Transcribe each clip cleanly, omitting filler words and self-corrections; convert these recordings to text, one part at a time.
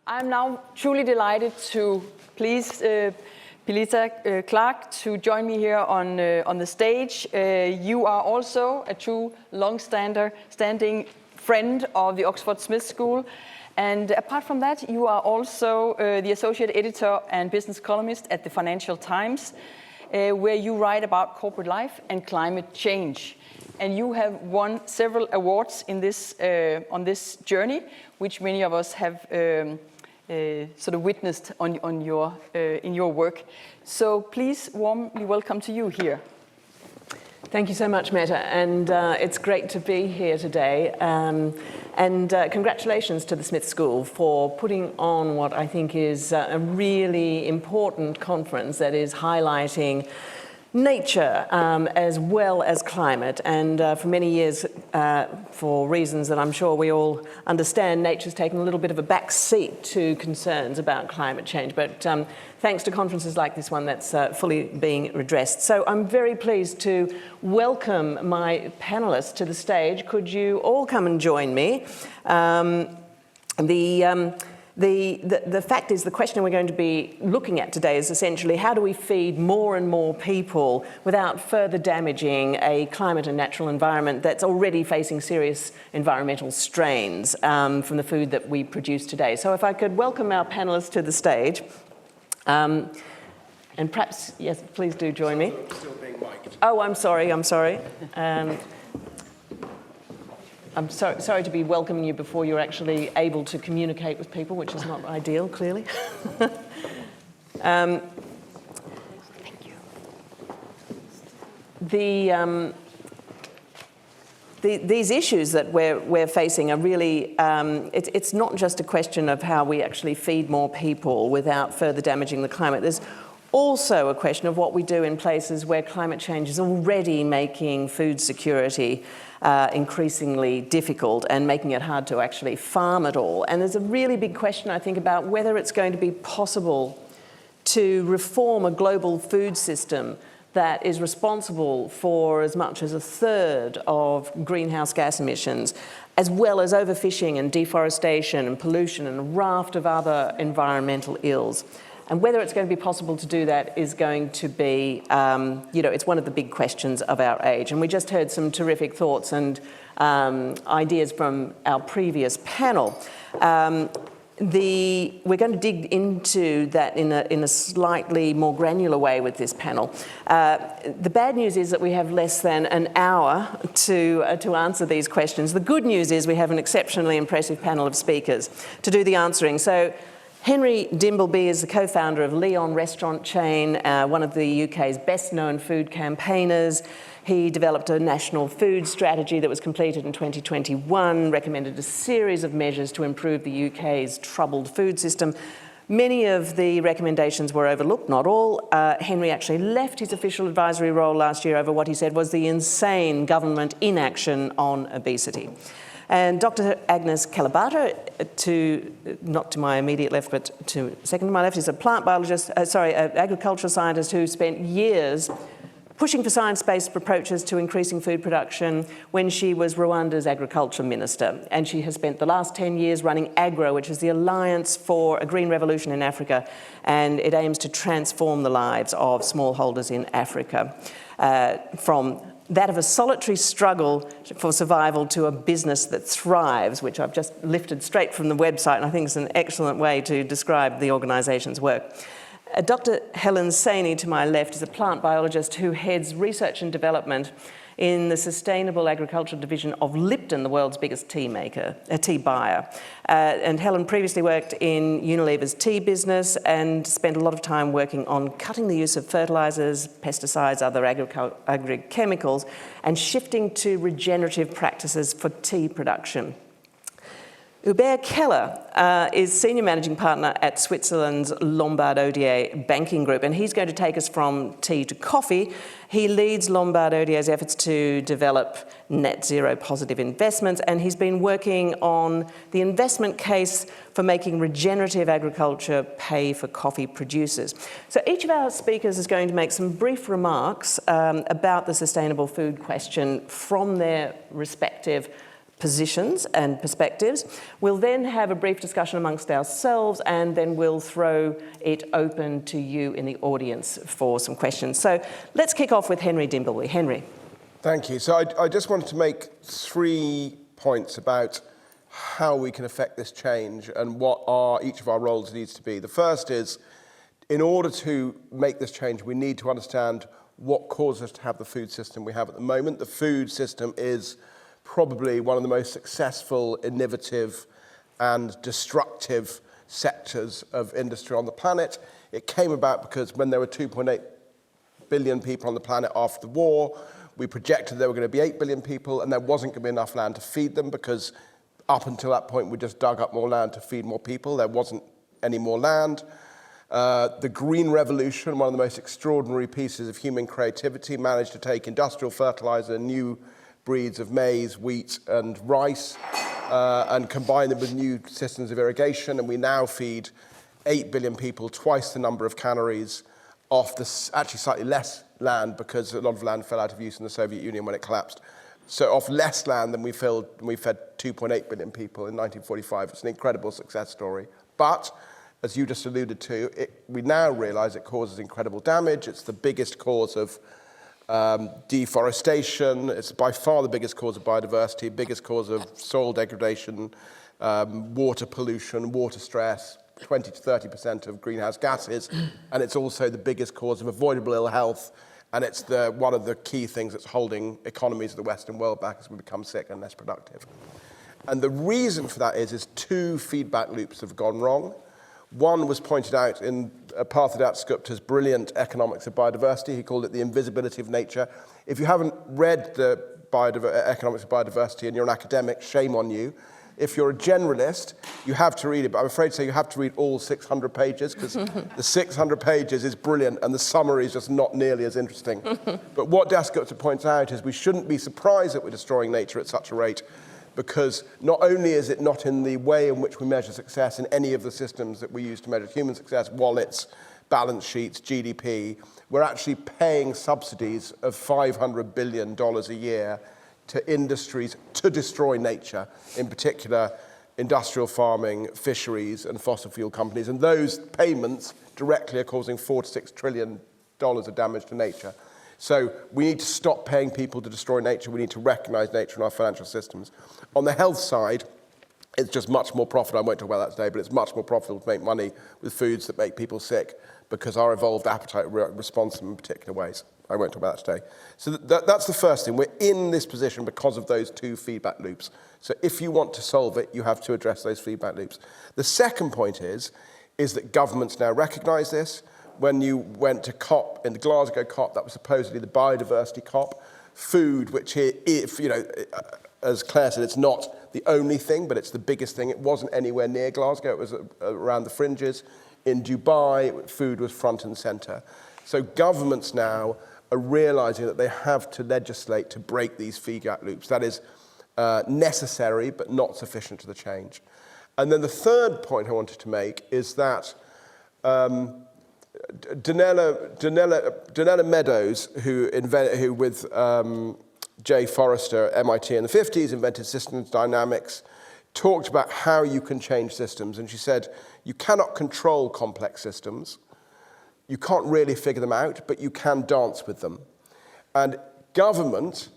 I'm now truly delighted to please Pilita Clark to join me here on the stage. You are also a true long-standing friend of the Oxford Smith School. And apart from that, you are also the associate editor and business columnist at the Financial Times, where you write about corporate life and climate change. And you have won several awards in this, on this journey, which many of us have sort of witnessed on your, in your work. So please warmly welcome to you here. Thank you so much, Meta, and it's great to be here today. Congratulations to the Smith School for putting on what I think is a really important conference that is highlighting nature as well as climate. And for many years, for reasons that I'm sure we all understand, nature's taken a little bit of a back seat to concerns about climate change. But thanks to conferences like this one, that's fully being redressed. So I'm very pleased to welcome my panellists to the stage. Could you all come and join me? The fact is, the question we're going to be looking at today is essentially how do we feed more and more people without further damaging a climate and natural environment that's already facing serious environmental strains from the food that we produce today. So if I could welcome our panellists to the stage. And perhaps, yes, please do join me. Still being mic'd. Oh, I'm sorry. I'm sorry to be welcoming you before you're actually able to communicate with people, which is not ideal, clearly. Thank you. These issues that we're facing are really, it's not just a question of how we actually feed more people without further damaging the climate. There's also a question of what we do in places where climate change is already making food security increasingly difficult and making it hard to actually farm at all. And there's a really big question, I think, about whether it's going to be possible to reform a global food system that is responsible for as much as a third of greenhouse gas emissions, as well as overfishing and deforestation and pollution and a raft of other environmental ills. And whether it's going to be possible to do that is going to be, it's one of the big questions of our age. And we just heard some terrific thoughts and ideas from our previous panel. We're going to dig into that in a slightly more granular way with this panel. The bad news is that we have less than an hour to answer these questions. The good news is we have an exceptionally impressive panel of speakers to do the answering. So Henry Dimbleby is the co-founder of Leon restaurant chain, one of the UK's best-known food campaigners. He developed a national food strategy that was completed in 2021, recommended a series of measures to improve the UK's troubled food system. Many of the recommendations were overlooked, not all. Henry actually left his official advisory role last year over what he said was the insane government inaction on obesity. And Dr. Agnes Kalibata, not to my immediate left, but to second to my left, is a plant biologist, an agricultural scientist who spent years pushing for science-based approaches to increasing food production when she was Rwanda's agriculture minister. And she has spent the last 10 years running AGRA, which is the Alliance for a Green Revolution in Africa, and it aims to transform the lives of smallholders in Africa from that of a solitary struggle for survival to a business that thrives, which I've just lifted straight from the website, and I think is an excellent way to describe the organisation's work. Dr. Helen Saini, to my left, is a plant biologist who heads research and development in the Sustainable Agricultural Division of Lipton, the world's biggest tea buyer. And Helen previously worked in Unilever's tea business and spent a lot of time working on cutting the use of fertilizers, pesticides, other agrochemicals, and shifting to regenerative practices for tea production. Hubert Keller is Senior Managing Partner at Switzerland's Lombard Odier banking group, and he's going to take us from tea to coffee. He leads Lombard Odier's efforts to develop net zero positive investments, and he's been working on the investment case for making regenerative agriculture pay for coffee producers. So each of our speakers is going to make some brief remarks about the sustainable food question from their respective positions and perspectives. We'll then have a brief discussion amongst ourselves, and then we'll throw it open to you in the audience for some questions. So let's kick off with Henry Dimbleby. Henry. Thank you. So I just wanted to make 3 points about how we can affect this change and what each of our roles needs to be. The first is, in order to make this change, we need to understand what causes us to have the food system we have at the moment. The food system is probably one of the most successful, innovative, and destructive sectors of industry on the planet. It came about because when there were 2.8 billion people on the planet after the war, we projected there were going to be 8 billion people, and there wasn't going to be enough land to feed them, because up until that point we just dug up more land to feed more people. There wasn't any more land. The Green Revolution, one of the most extraordinary pieces of human creativity, managed to take industrial fertilizer, new breeds of maize, wheat, and rice, and combine them with new systems of irrigation, and we now feed 8 billion people, twice the number of calories, off actually slightly less land, because a lot of land fell out of use in the Soviet Union when it collapsed. So off less land than we fed 2.8 billion people in 1945. It's an incredible success story. But, as you just alluded to, we now realize it causes incredible damage. It's the biggest cause of deforestation. It's by far the biggest cause of biodiversity, biggest cause of soil degradation, water pollution, water stress, 20 to 30% of greenhouse gases, and it's also the biggest cause of avoidable ill health, and it's one of the key things that's holding economies of the Western world back as we become sick and less productive. And the reason for that is 2 feedback loops have gone wrong. One was pointed out in Partha Dasgupta's brilliant Economics of Biodiversity. He called it the invisibility of nature. If you haven't read the Economics of Biodiversity and you're an academic, shame on you. If you're a generalist, you have to read it, but I'm afraid to say you have to read all 600 pages, because the 600 pages is brilliant and the summary is just not nearly as interesting. But what Dasgupta points out is we shouldn't be surprised that we're destroying nature at such a rate, because not only is it not in the way in which we measure success in any of the systems that we use to measure human success, wallets, balance sheets, GDP, we're actually paying subsidies of $500 billion a year to industries to destroy nature, in particular industrial farming, fisheries, and fossil fuel companies. And those payments directly are causing $4 to $6 trillion of damage to nature. So we need to stop paying people to destroy nature. We need to recognize nature in our financial systems. On the health side, it's just much more profitable. I won't talk about that today, but it's much more profitable to make money with foods that make people sick, because our evolved appetite responds to them in particular ways. I won't talk about that today. So that's the first thing. We're in this position because of those 2 feedback loops. So if you want to solve it, you have to address those feedback loops. The second point is that governments now recognize this. When you went to COP, in the Glasgow COP, that was supposedly the biodiversity COP, food, which, if you know, as Claire said, it's not the only thing, but it's the biggest thing. It wasn't anywhere near Glasgow. It was around the fringes. In Dubai, food was front and center. So governments now are realizing that they have to legislate to break these feedback loops. That is necessary, but not sufficient to the change. And then the third point I wanted to make is that Donella Meadows, who with Jay Forrester at MIT in the 50s invented systems dynamics, talked about how you can change systems. And she said, you cannot control complex systems. You can't really figure them out, but you can dance with them. And government,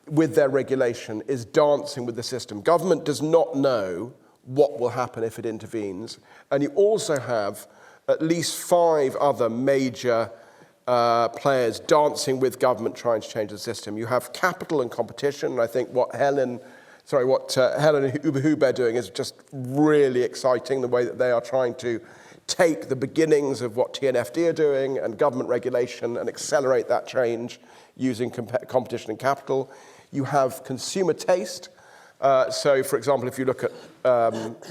with their regulation, is dancing with the system. Government does not know what will happen if it intervenes. And you also have at least 5 other major players dancing with government trying to change the system. You have capital and competition, and I think what Helen and Hubert are doing is just really exciting, the way that they are trying to take the beginnings of what TNFD are doing and government regulation and accelerate that change using competition and capital. You have consumer taste. So, for example, if you look at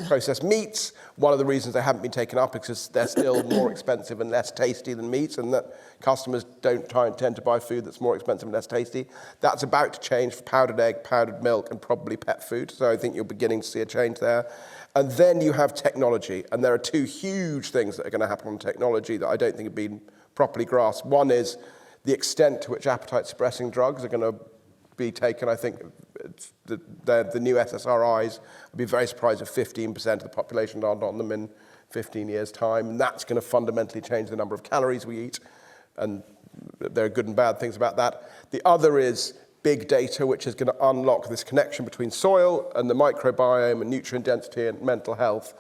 processed meats, one of the reasons they haven't been taken up is because they're still more expensive and less tasty than meat, and that customers don't tend to buy food that's more expensive and less tasty. That's about to change for powdered egg, powdered milk, and probably pet food. So I think you're beginning to see a change there. And then you have technology, and there are 2 huge things that are going to happen on technology that I don't think have been properly grasped. One is the extent to which appetite-suppressing drugs are going to be taken, I think, the new SSRIs, I'd be very surprised if 15% of the population aren't on them in 15 years' time. And that's going to fundamentally change the number of calories we eat. And there are good and bad things about that. The other is big data, which is going to unlock this connection between soil and the microbiome and nutrient density and mental health.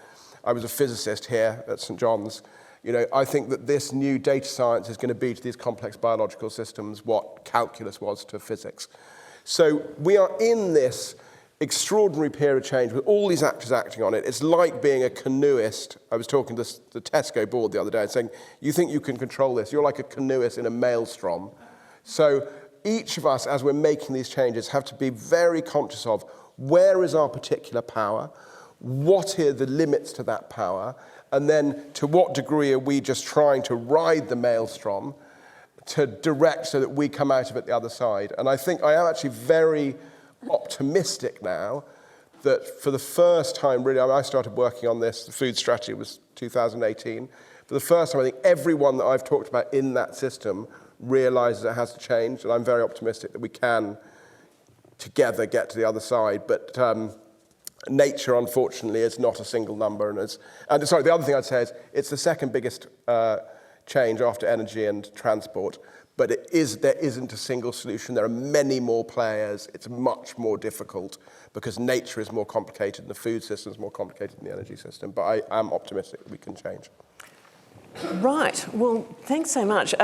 I was a physicist here at St. John's. You know, I think that this new data science is going to be to these complex biological systems what calculus was to physics. So we are in this extraordinary period of change with all these actors acting on it. It's like being a canoeist. I was talking to the Tesco board the other day and saying, you think you can control this? You're like a canoeist in a maelstrom. So each of us, as we're making these changes, have to be very conscious of where is our particular power, what are the limits to that power, and then to what degree are we just trying to ride the maelstrom to direct so that we come out of it the other side. And I think I am actually very optimistic now that for the first time, really, I started working on this, the food strategy was 2018. For the first time, I think everyone that I've talked about in that system realizes it has to change, and I'm very optimistic that we can together get to the other side. But nature, unfortunately, is not a single number. And sorry, the other thing I'd say is it's the second biggest change after energy and transport, but there isn't a single solution. There are many more players. It's much more difficult because nature is more complicated and the food system is more complicated than the energy system. But I am optimistic that we can change. Right. Well, thanks so much.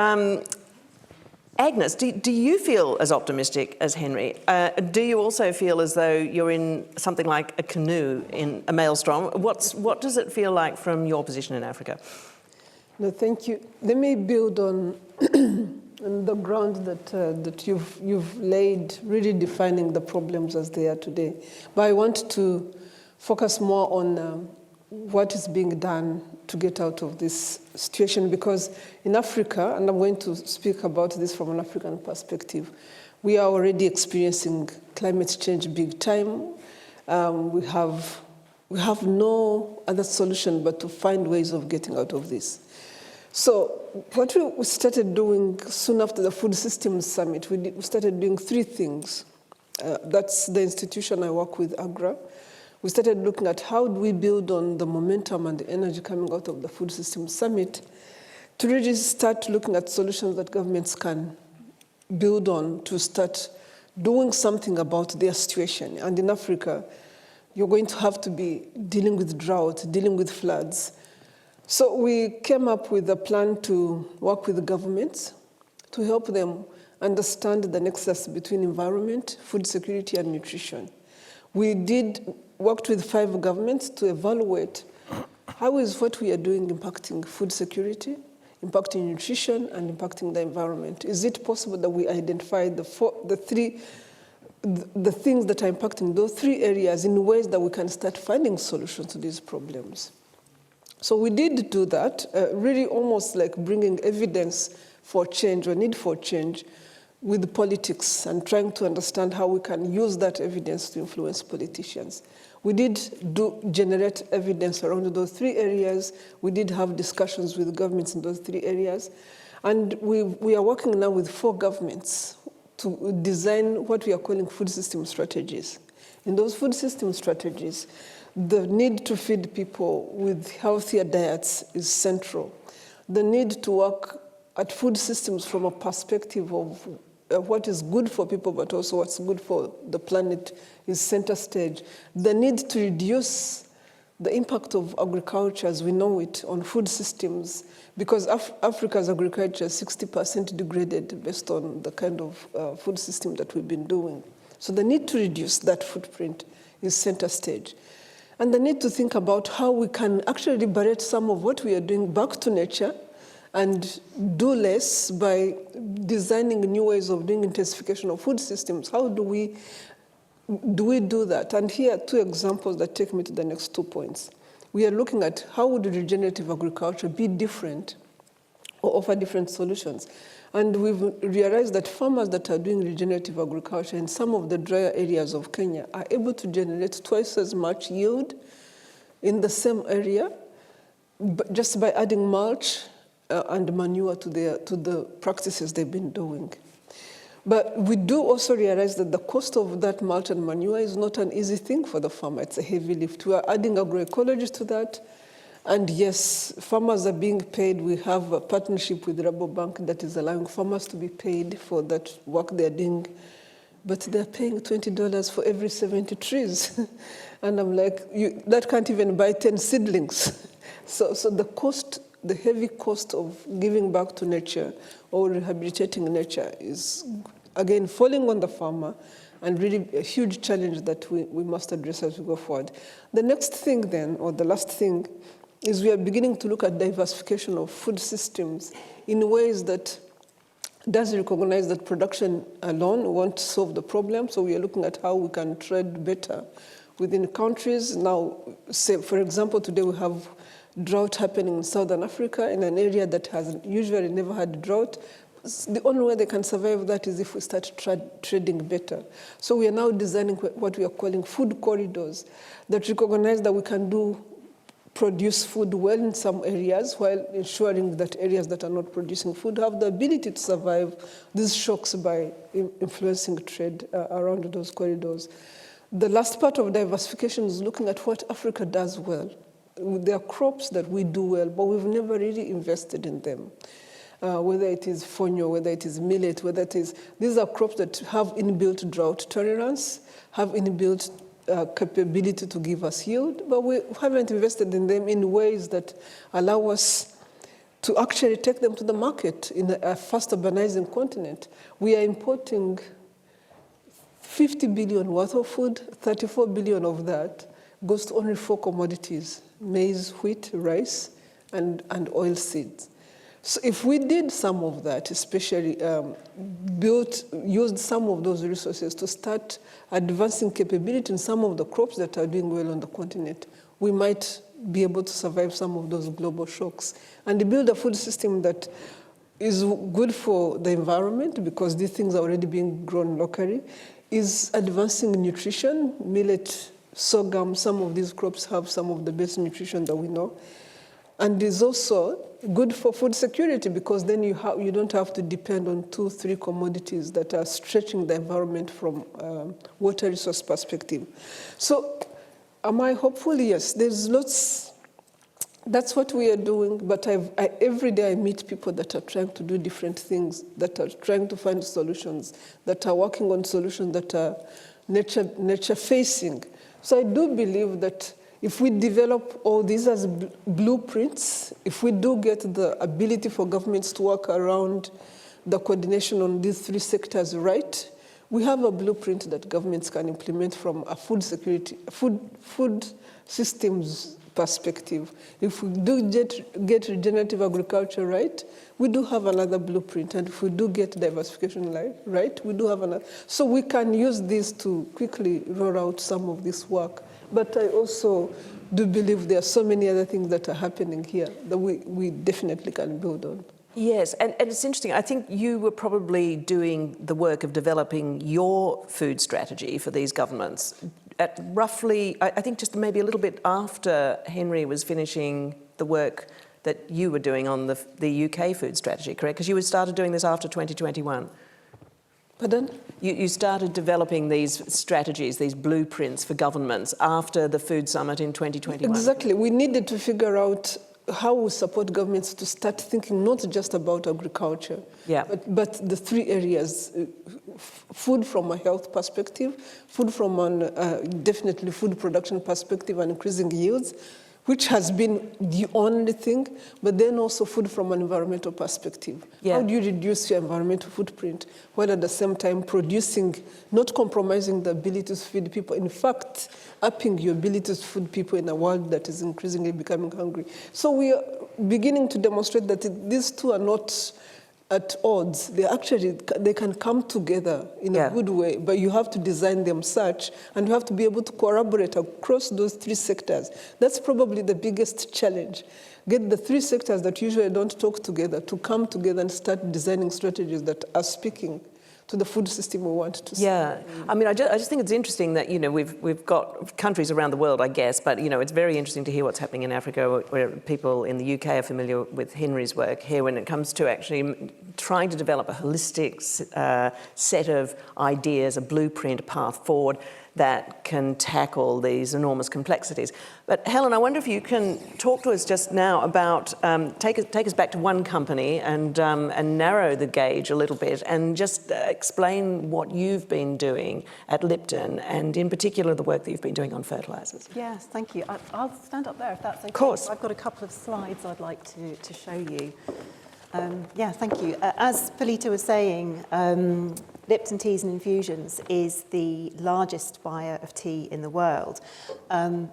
Agnes, do you feel as optimistic as Henry? Do you also feel as though you're in something like a canoe in a maelstrom? What does it feel like from your position in Africa? No, thank you. Let me build on, on the ground that you've laid, really defining the problems as they are today. But I want to focus more on what is being done to get out of this situation, because in Africa, and I'm going to speak about this from an African perspective, we are already experiencing climate change big time. We have no other solution but to find ways of getting out of this. So what we started doing soon after the Food Systems Summit, we started doing three things. That's the institution I work with, AGRA. We started looking at how do we build on the momentum and the energy coming out of the Food Systems Summit to really start looking at solutions that governments can build on to start doing something about their situation. And in Africa, you're going to have to be dealing with drought, dealing with floods. So we came up with a plan to work with the governments to help them understand the nexus between environment, food security, and nutrition. We worked with 5 governments to evaluate how is what we are doing impacting food security, impacting nutrition, and impacting the environment. Is it possible that we identify the things that are impacting those 3 areas in ways that we can start finding solutions to these problems? So we did do that, really almost like bringing evidence for change or need for change with politics and trying to understand how we can use that evidence to influence politicians. We did generate evidence around those 3 areas. We did have discussions with governments in those 3 areas. And we are working now with 4 governments to design what we are calling food system strategies. In those food system strategies, the need to feed people with healthier diets is central. The need to work at food systems from a perspective of what is good for people, but also what's good for the planet is center stage. The need to reduce the impact of agriculture as we know it on food systems, because Africa's agriculture is 60% degraded based on the kind of food system that we've been doing. So the need to reduce that footprint is center stage. And the need to think about how we can actually liberate some of what we are doing back to nature and do less by designing new ways of doing intensification of food systems. How do we do that? And here are 2 examples that take me to the next 2 points. We are looking at how would regenerative agriculture be different or offer different solutions. And we've realized that farmers that are doing regenerative agriculture in some of the drier areas of Kenya are able to generate twice as much yield in the same area just by adding mulch and manure to the practices they've been doing. But we do also realize that the cost of that mulch and manure is not an easy thing for the farmer. It's a heavy lift. We are adding agroecology to that. And yes, farmers are being paid. We have a partnership with Rabobank that is allowing farmers to be paid for that work they're doing. But they're paying $20 for every 70 trees. And I'm like, that can't even buy 10 seedlings. So the cost, the heavy cost of giving back to nature or rehabilitating nature is, again, falling on the farmer, and really a huge challenge that we must address as we go forward. The next thing then, or the last thing, is we are beginning to look at diversification of food systems in ways that does recognize that production alone won't solve the problem. So we are looking at how we can trade better within countries. Now, say, for example, today we have drought happening in Southern Africa, in an area that has usually never had drought. The only way they can survive that is if we start trading better. So we are now designing what we are calling food corridors that recognize that we can produce food well in some areas while ensuring that areas that are not producing food have the ability to survive these shocks by influencing trade around those corridors. The last part of diversification is looking at what Africa does well. There are crops that we do well, but we've never really invested in them. Whether it is fonio, whether it is millet, whether it is, these are crops that have inbuilt drought tolerance, have inbuilt capability to give us yield, but we haven't invested in them in ways that allow us to actually take them to the market in a fast urbanizing continent. We are importing 50 billion worth of food, 34 billion of that goes to only 4 commodities: maize, wheat, rice, and oil seeds. So if we did some of that, especially used some of those resources to start advancing capability in some of the crops that are doing well on the continent, we might be able to survive some of those global shocks and build a food system that is good for the environment, because these things are already being grown locally, is advancing nutrition. Millet, sorghum, some of these crops have some of the best nutrition that we know, and is also good for food security, because then you don't have to depend on 2-3 commodities that are stretching the environment from water resource perspective. So am I hopeful? Yes, there's lots. That's what we are doing, but every day I meet people that are trying to do different things, that are trying to find solutions, that are working on solutions that are nature-facing. So I do believe that if we develop all these as blueprints, if we do get the ability for governments to work around the coordination on these 3 sectors right, we have a blueprint that governments can implement from a food security, food systems perspective. If we do get regenerative agriculture right, we do have another blueprint. And if we do get diversification right, we do have another. So we can use this to quickly roll out some of this work. But I also do believe there are so many other things that are happening here that we definitely can build on. Yes, and it's interesting. I think you were probably doing the work of developing your food strategy for these governments at roughly, I think just maybe a little bit after Henry was finishing the work that you were doing on the UK food strategy, correct? Because you started doing this after 2021. Pardon? You started developing these strategies, these blueprints for governments after the Food Summit in 2021. Exactly. We needed to figure out how we support governments to start thinking not just about agriculture, but the 3 areas: food from a health perspective, food from definitely food production perspective and increasing yields, which has been the only thing, but then also food from an environmental perspective. How do you reduce your environmental footprint while at the same time producing, not compromising the ability to feed people, in fact, upping your ability to feed people in a world that is increasingly becoming hungry. So we are beginning to demonstrate that these 2 are not at odds. They can come together in a good way, but you have to design them such, and you have to be able to collaborate across those 3 sectors. That's probably the biggest challenge. Get the 3 sectors that usually don't talk together to come together and start designing strategies that are speaking to the food system we want to see. Yeah, I mean, I just think it's interesting that, you know, we've got countries around the world, I guess, but, you know, it's very interesting to hear what's happening in Africa, where people in the UK are familiar with Henry's work here when it comes to actually trying to develop a holistic set of ideas, a blueprint, a path forward that can tackle these enormous complexities. But Helen, I wonder if you can talk to us just now about, take us back to one company and narrow the gauge a little bit and just explain what you've been doing at Lipton and in particular the work that you've been doing on fertilisers. Yes, thank you. I'll stand up there if that's okay. Of course. I've got a couple of slides I'd like to show you. Yeah, thank you. As Pilita was saying, Lipton Teas and Infusions is the largest buyer of tea in the world. And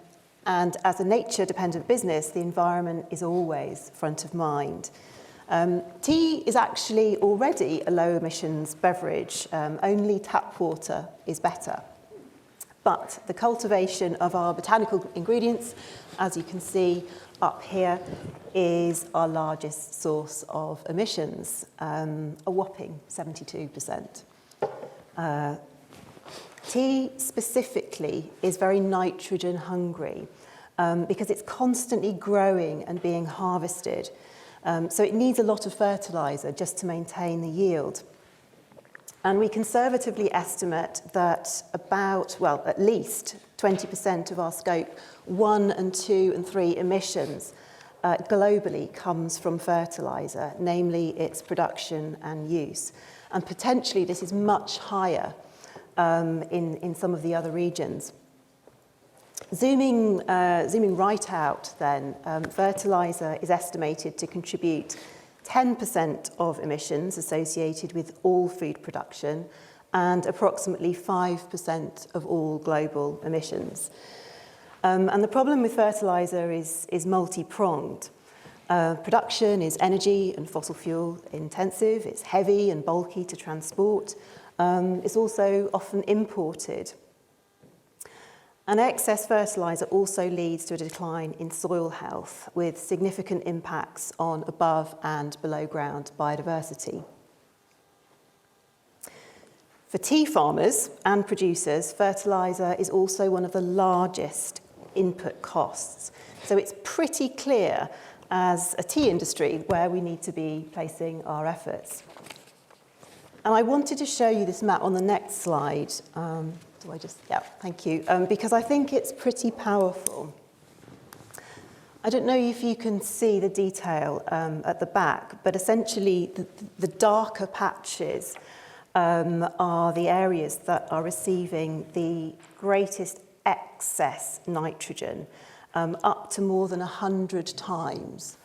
as a nature-dependent business, the environment is always front of mind. Tea is actually already a low-emissions beverage. Only tap water is better. But the cultivation of our botanical ingredients, as you can see up here, is our largest source of emissions, a whopping 72%. Tea specifically is very nitrogen hungry because it's constantly growing and being harvested. So it needs a lot of fertilizer just to maintain the yield. And we conservatively estimate that about, well, at least 20% of our scope 1 and 2 and 3 emissions globally comes from fertilizer, namely its production and use. And potentially this is much higher in some of the other regions. Zooming right out then, fertilizer is estimated to contribute 10% of emissions associated with all food production and approximately 5% of all global emissions. And the problem with fertilizer is multi-pronged. Production is energy and fossil fuel intensive, it's heavy and bulky to transport, it's also often imported. And excess fertilizer also leads to a decline in soil health with significant impacts on above and below ground biodiversity. For tea farmers and producers, fertilizer is also one of the largest input costs. So it's pretty clear as a tea industry where we need to be placing our efforts. And I wanted to show you this map on the next slide. Yeah, thank you, because I think it's pretty powerful. I don't know if you can see the detail at the back, but essentially the darker patches are the areas that are receiving the greatest excess nitrogen, up to more than 100 times.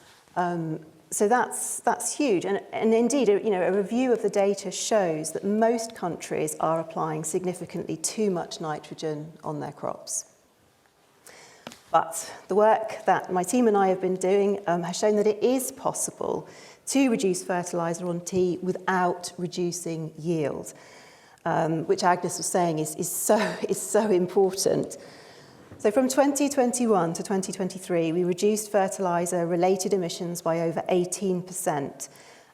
So that's huge, and indeed, a review of the data shows that most countries are applying significantly too much nitrogen on their crops. But the work that my team and I have been doing has shown that it is possible to reduce fertilizer on tea without reducing yield, which Agnes was saying is so important. So from 2021 to 2023, we reduced fertilizer-related emissions by over 18%.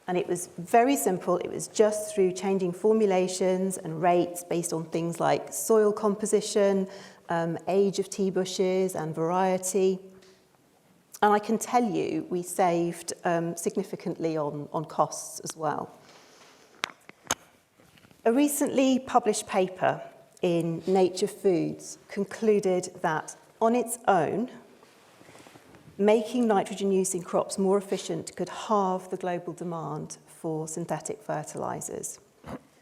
And it was very simple. It was just through changing formulations and rates based on things like soil composition, age of tea bushes and variety. And I can tell you we saved significantly on costs as well. A recently published paper in Nature Foods concluded that on its own, making nitrogen use in crops more efficient could halve the global demand for synthetic fertilizers.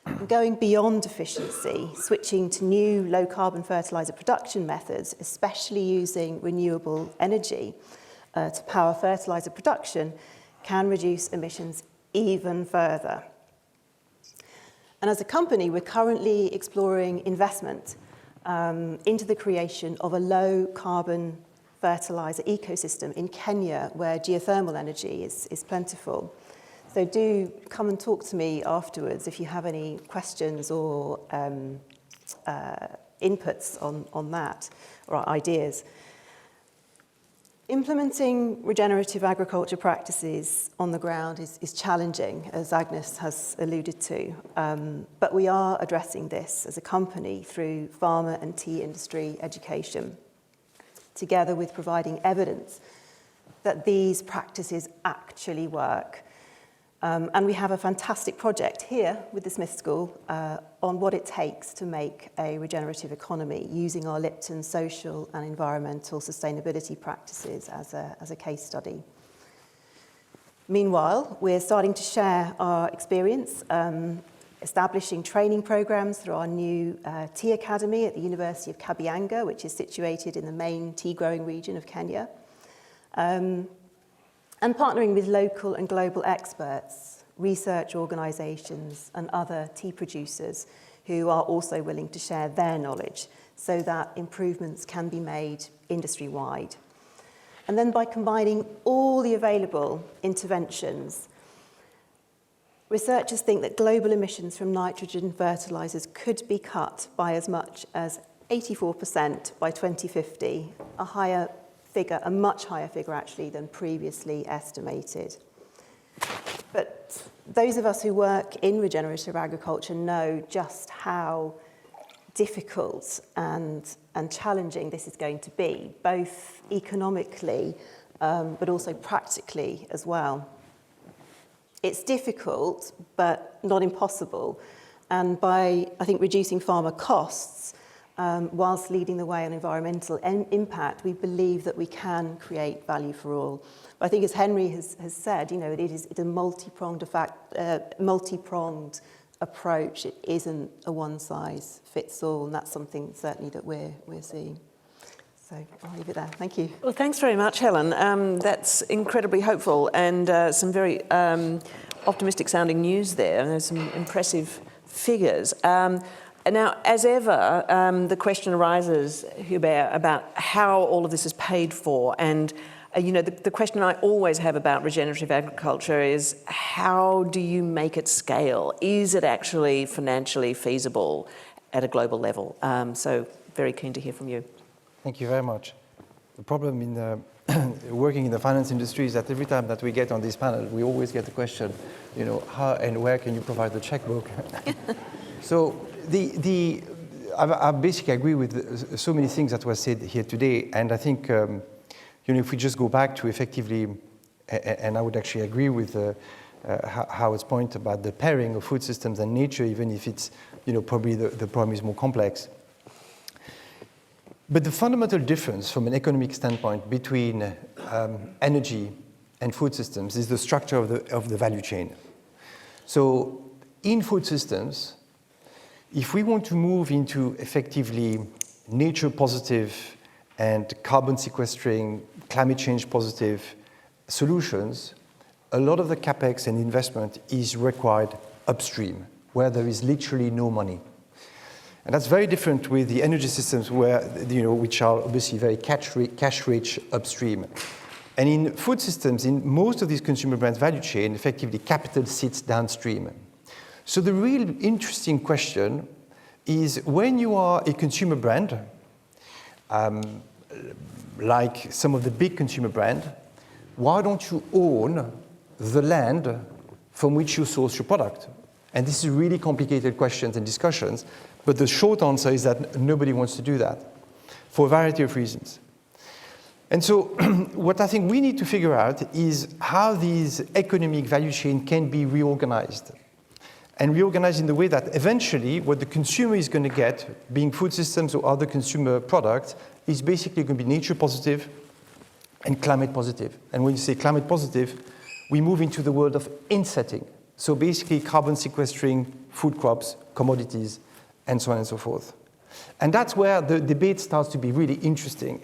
And going beyond efficiency, switching to new low-carbon fertilizer production methods, especially using renewable energy to power fertilizer production, can reduce emissions even further. And as a company, we're currently exploring investment into the creation of a low-carbon fertilizer ecosystem in Kenya, where geothermal energy is plentiful. So do come and talk to me afterwards if you have any questions or inputs on that or ideas. Implementing regenerative agriculture practices on the ground is challenging, as Agnes has alluded to, but we are addressing this as a company through farmer and tea industry education, together with providing evidence that these practices actually work. And we have a fantastic project here with the Smith School on what it takes to make a regenerative economy using our Lipton social and environmental sustainability practices as a case study. Meanwhile, we're starting to share our experience establishing training programs through our new tea academy at the University of Kabianga, which is situated in the main tea growing region of Kenya. And partnering with local and global experts, research organisations and other tea producers who are also willing to share their knowledge so that improvements can be made industry-wide. And then by combining all the available interventions, researchers think that global emissions from nitrogen fertilisers could be cut by as much as 84% by 2050, a much higher figure actually than previously estimated. But those of us who work in regenerative agriculture know just how difficult and challenging this is going to be, both economically but also practically as well. It's difficult but not impossible, and by, I think, reducing farmer costs whilst leading the way on environmental impact, we believe that we can create value for all. But I think, as Henry has said, it's a multi-pronged approach. It isn't a one-size-fits-all, and that's something certainly that we're seeing. So I'll leave it there. Thank you. Well, thanks very much, Helen. That's incredibly hopeful and some very optimistic-sounding news there. There's some impressive figures. Now, as ever, the question arises, Hubert, about how all of this is paid for. And, the question I always have about regenerative agriculture is, how do you make it scale? Is it actually financially feasible at a global level? So very keen to hear from you. Thank you very much. The problem in working in the finance industry is that every time that we get on this panel, we always get the question, how and where can you provide the checkbook? So I basically agree with so many things that were said here today, and I think if we just go back to effectively, and I would actually agree with Howard's point about the pairing of food systems and nature, even if it's probably the problem is more complex. But the fundamental difference from an economic standpoint between energy and food systems is the structure of the value chain. So in food systems, if we want to move into effectively nature positive and carbon sequestering, climate change positive solutions, a lot of the capex and investment is required upstream, where there is literally no money. And that's very different with the energy systems which are obviously very cash-rich upstream. And in food systems, in most of these consumer brands value chain, effectively capital sits downstream. So the real interesting question is, when you are a consumer brand, like some of the big consumer brands, why don't you own the land from which you source your product? And this is really complicated questions and discussions, but the short answer is that nobody wants to do that for a variety of reasons. And so what I think we need to figure out is how these economic value chains can be reorganized. And reorganized in the way that eventually what the consumer is going to get, being food systems or other consumer products, is basically going to be nature positive and climate positive. And when you say climate positive, we move into the world of insetting. So basically carbon sequestering food crops, commodities, and so on and so forth. And that's where the debate starts to be really interesting.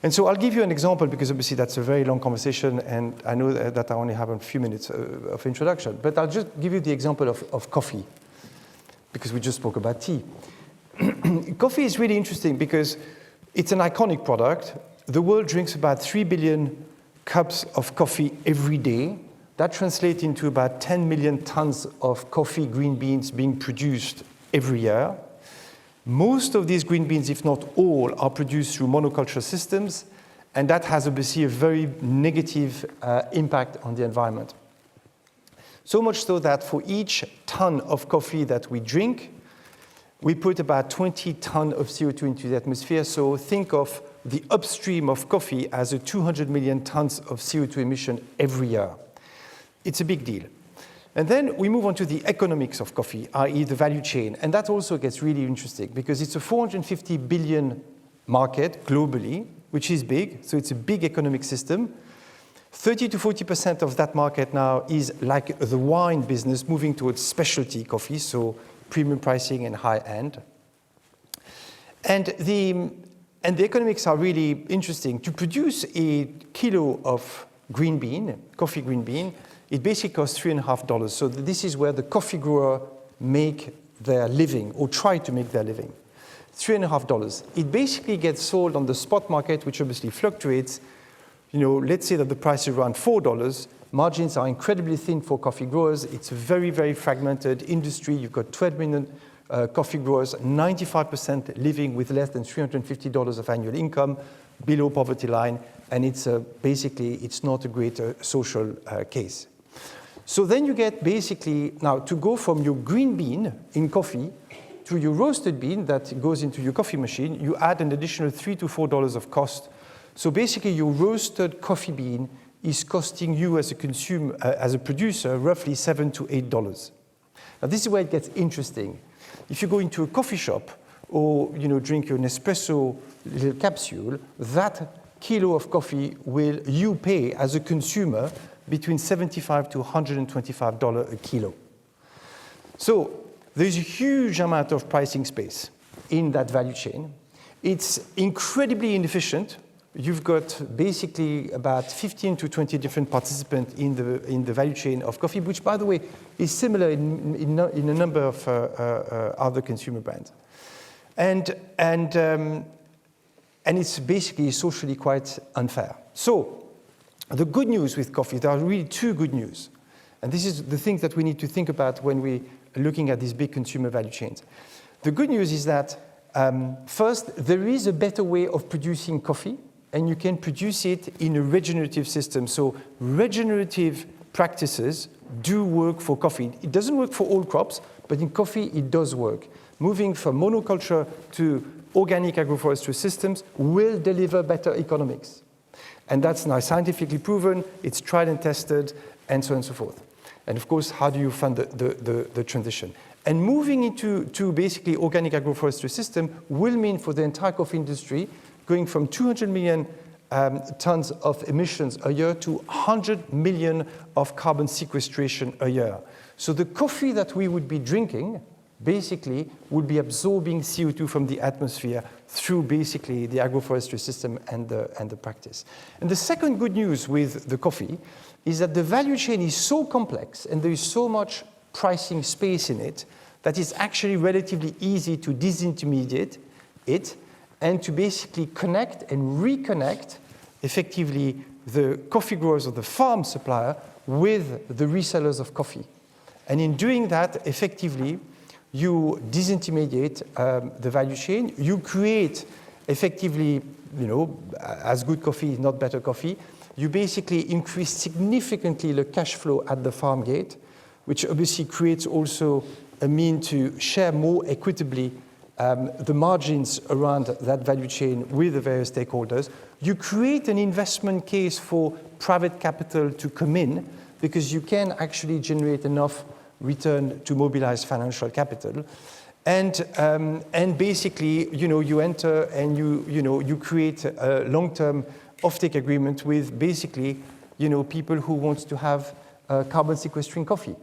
And so I'll give you an example, because obviously that's a very long conversation, and I know that I only have a few minutes of introduction, but I'll just give you the example of coffee, because we just spoke about tea. Coffee is really interesting because it's an iconic product. The world drinks about 3 billion cups of coffee every day. That translates into about 10 million tons of coffee green beans being produced every year. Most of these green beans, if not all, are produced through monoculture systems, And that has obviously a very negative impact on the environment. So much so that for each ton of coffee that we drink, we put about 20 tons of CO2 into the atmosphere. So think of the upstream of coffee as a 200 million tons of CO2 emission every year. It's a big deal. And then we move on to the economics of coffee, i.e. the value chain. And that also gets really interesting because it's a 450 billion market globally, which is big. So it's a big economic system. 30 to 40% of that market now is like the wine business moving towards specialty coffee, so premium pricing and high end. And the economics are really interesting. To produce a kilo of green bean, coffee green bean, it basically costs $3.50. So this is where the coffee grower make their living or try to make their living. $3.50. It basically gets sold on the spot market, which obviously fluctuates. You know, let's say that the price is around $4. Margins are incredibly thin for coffee growers. It's a very, very fragmented industry. You've got 12 million coffee growers, 95% living with less than $350 of annual income, below poverty line, and it's basically, it's not a great social case. So then you get basically, now to go from your green bean in coffee to your roasted bean that goes into your coffee machine, you add an additional $3 to $4 of cost. So basically your roasted coffee bean is costing you as a consumer, as a producer, roughly $7 to $8. Now this is where it gets interesting. If you go into a coffee shop or drink an espresso little capsule, that kilo of coffee will you pay as a consumer between $75 to $125 a kilo. So there's a huge amount of pricing space in that value chain. It's incredibly inefficient. You've got basically about 15 to 20 different participants in the value chain of coffee, which, by the way, is similar in a number of other consumer brands. And it's basically socially quite unfair. So the good news with coffee, there are really two good news. And this is the thing that we need to think about when we're looking at these big consumer value chains. The good news is that, first, there is a better way of producing coffee, and you can produce it in a regenerative system. So regenerative practices do work for coffee. It doesn't work for all crops, but in coffee it does work. Moving from monoculture to organic agroforestry systems will deliver better economics. And that's now scientifically proven, it's tried and tested, and so on and so forth. And of course, how do you fund the transition? And moving into basically organic agroforestry system will mean for the entire coffee industry going from 200 million tons of emissions a year to 100 million of carbon sequestration a year. So the coffee that we would be drinking basically would be absorbing CO2 from the atmosphere through basically the agroforestry system and the practice. And the second good news with the coffee is that the value chain is so complex and there is so much pricing space in it that it's actually relatively easy to disintermediate it and to basically connect and reconnect effectively the coffee growers or the farm supplier with the resellers of coffee. And in doing that, effectively, you disintermediate the value chain. You create effectively, as good coffee, not better coffee. You basically increase significantly the cash flow at the farm gate, which obviously creates also a mean to share more equitably the margins around that value chain with the various stakeholders. You create an investment case for private capital to come in because you can actually generate enough return to mobilize financial capital. And basically, you enter and you create a long-term offtake agreement with basically, people who want to have carbon sequestering coffee.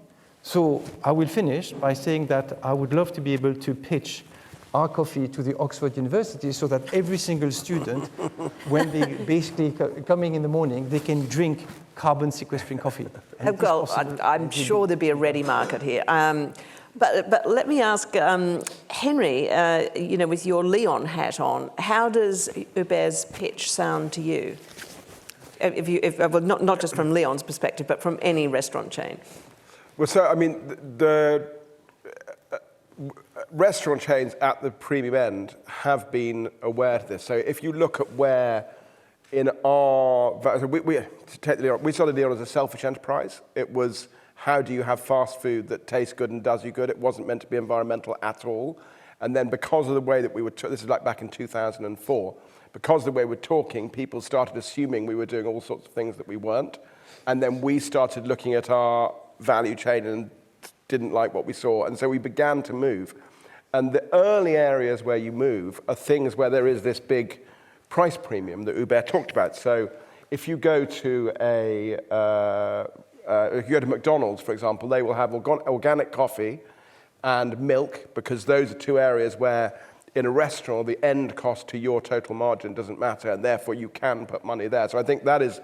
So I will finish by saying that I would love to be able to pitch our coffee to the Oxford University so that every single student, when they basically coming in the morning, they can drink carbon sequestering coffee. Well, I'm sure there'd be a ready market here. But let me ask Henry, with your Leon hat on, how does Hubert's pitch sound to you? Well, not just from Leon's perspective, but from any restaurant chain. Well, so, I mean, the restaurant chains at the premium end have been aware of this. So if you look at where in our, so we started Leon as a selfish enterprise. It was, how do you have fast food that tastes good and does you good? It wasn't meant to be environmental at all. And then because of the way that we were, this is like back in 2004, because of the way we're talking, people started assuming we were doing all sorts of things that we weren't. And then we started looking at our value chain and didn't like what we saw. And so we began to move. And the early areas where you move are things where there is this big price premium that Hubert talked about. So if you go to if you go to McDonald's, for example, they will have organic coffee and milk, because those are two areas where in a restaurant, the end cost to your total margin doesn't matter, and therefore you can put money there. So I think that is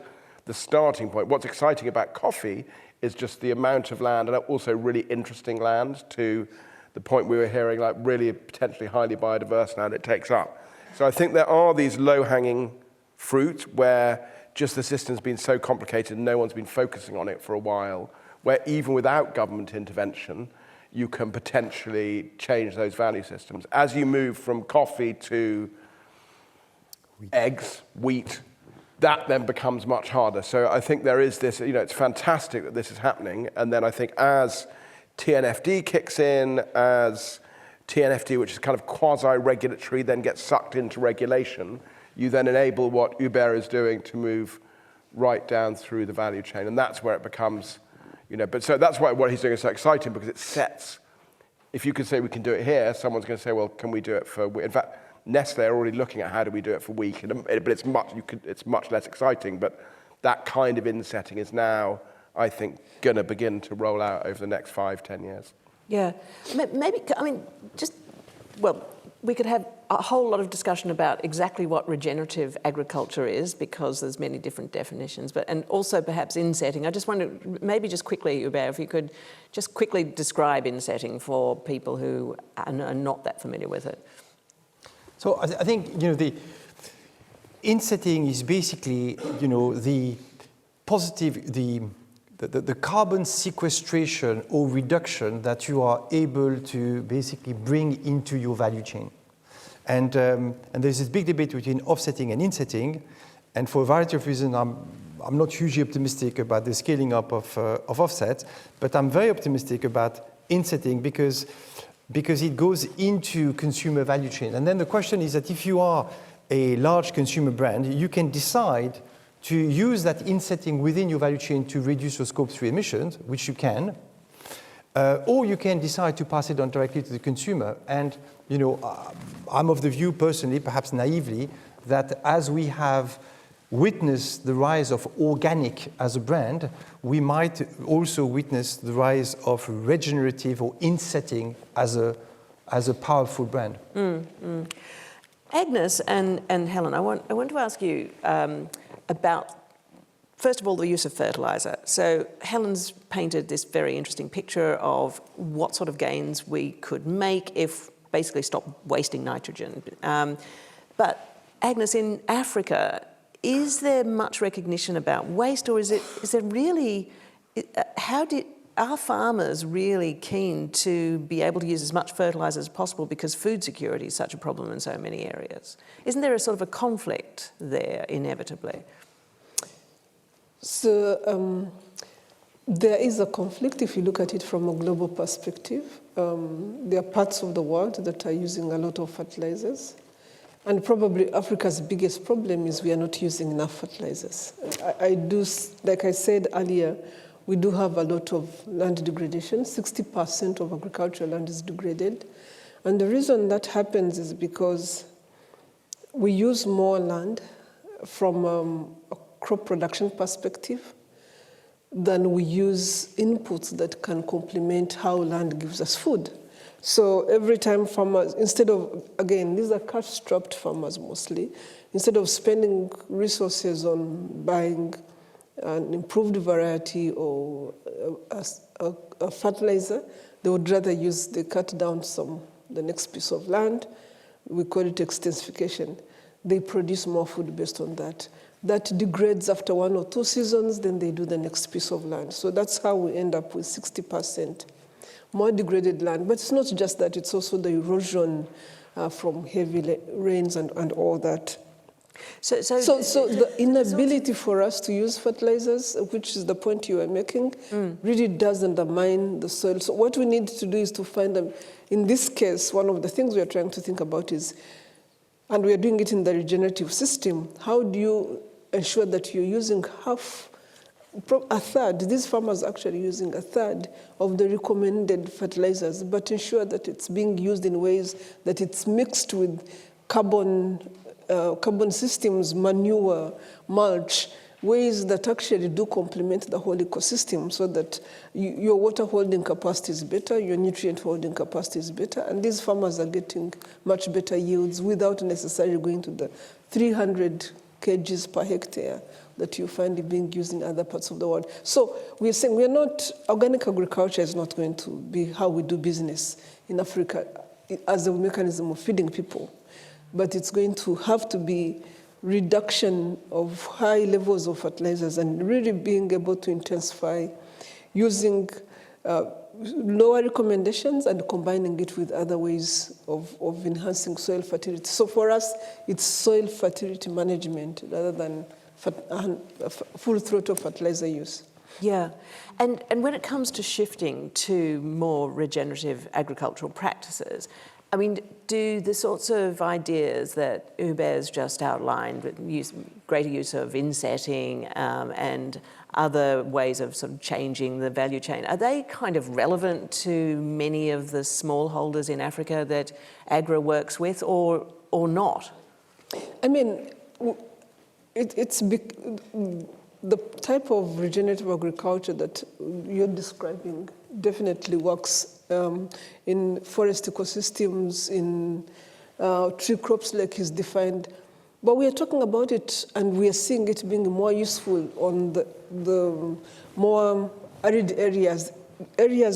the starting point. What's exciting about coffee is just the amount of land, and also really interesting land, to the point we were hearing, like really potentially highly biodiverse land it takes up. So I think there are these low-hanging fruit where just the system's been so complicated and no one's been focusing on it for a while, where even without government intervention, you can potentially change those value systems. As you move from coffee to eggs, wheat, that then becomes much harder. So I think there is this, it's fantastic that this is happening. And then I think as TNFD kicks in, as TNFD, which is kind of quasi-regulatory, then gets sucked into regulation, you then enable what Hubert is doing to move right down through the value chain. And that's where it becomes, but so that's why what he's doing is so exciting, because it sets, if you could say we can do it here, someone's going to say, well, can we do it for, in fact, Nestle are already looking at how do we do it for wheat, but it's much less exciting. But that kind of insetting is now, I think, going to begin to roll out over the next 5-10 years. Yeah, maybe, we could have a whole lot of discussion about exactly what regenerative agriculture is, because there's many different definitions, and also perhaps insetting. I just wonder, maybe just quickly, Hubert, if you could just quickly describe insetting for people who are not that familiar with it. So I think, the insetting is basically, the positive, the carbon sequestration or reduction that you are able to basically bring into your value chain. And there's this big debate between offsetting and insetting. And for a variety of reasons, I'm not hugely optimistic about the scaling up of offset, but I'm very optimistic about insetting because it goes into consumer value chain. And then the question is that if you are a large consumer brand, you can decide to use that insetting within your value chain to reduce your Scope 3 emissions, which you can, or you can decide to pass it on directly to the consumer. And I'm of the view personally, perhaps naively, that as we have witnessed the rise of organic as a brand, we might also witness the rise of regenerative or insetting as a powerful brand. Agnes and Helen, I want to ask you about, first of all, the use of fertilizer. So Helen's painted this very interesting picture of what sort of gains we could make if basically stop wasting nitrogen. But Agnes, in Africa, is there much recognition about waste, or is there really, are farmers really keen to be able to use as much fertilizer as possible because food security is such a problem in so many areas? Isn't there a sort of a conflict there, inevitably? So there is a conflict if you look at it from a global perspective. There are parts of the world that are using a lot of fertilizers. And probably Africa's biggest problem is we are not using enough fertilizers. Like I said earlier, we do have a lot of land degradation. 60% of agricultural land is degraded. And the reason that happens is because we use more land from a crop production perspective than we use inputs that can complement how land gives us food. So every time farmers, instead of, again, these are cash-strapped farmers mostly, instead of spending resources on buying an improved variety or a fertilizer, they would rather they cut down the next piece of land. We call it extensification. They produce more food based on that. That degrades after 1 or 2 seasons, then they do the next piece of land. So that's how we end up with 60% more degraded land. But it's not just that, it's also the erosion from heavy rains and all that. So the inability for us to use fertilizers, which is the point you are making, really does undermine the soil. So what we need to do is to find them. In this case, one of the things we are trying to think about is, and we are doing it in the regenerative system, how do you ensure that you're using a third, these farmers are actually using a third of the recommended fertilizers, but ensure that it's being used in ways that it's mixed with carbon systems, manure, mulch, ways that actually do complement the whole ecosystem so that your water holding capacity is better, your nutrient holding capacity is better, and these farmers are getting much better yields without necessarily going to the 300 kgs per hectare that you find being used in other parts of the world. So we're saying organic agriculture is not going to be how we do business in Africa as a mechanism of feeding people, but it's going to have to be reduction of high levels of fertilizers and really being able to intensify using lower recommendations and combining it with other ways of enhancing soil fertility. So for us, it's soil fertility management rather than full throttle fertilizer use. Yeah, and when it comes to shifting to more regenerative agricultural practices, I mean, do the sorts of ideas that Hubert's just outlined, greater use of insetting and other ways of sort of changing the value chain, are they kind of relevant to many of the smallholders in Africa that AGRA works with, or not? I mean, the type of regenerative agriculture that you're describing definitely works in forest ecosystems, in tree crops like is defined. But we are talking about it and we are seeing it being more useful on the more arid areas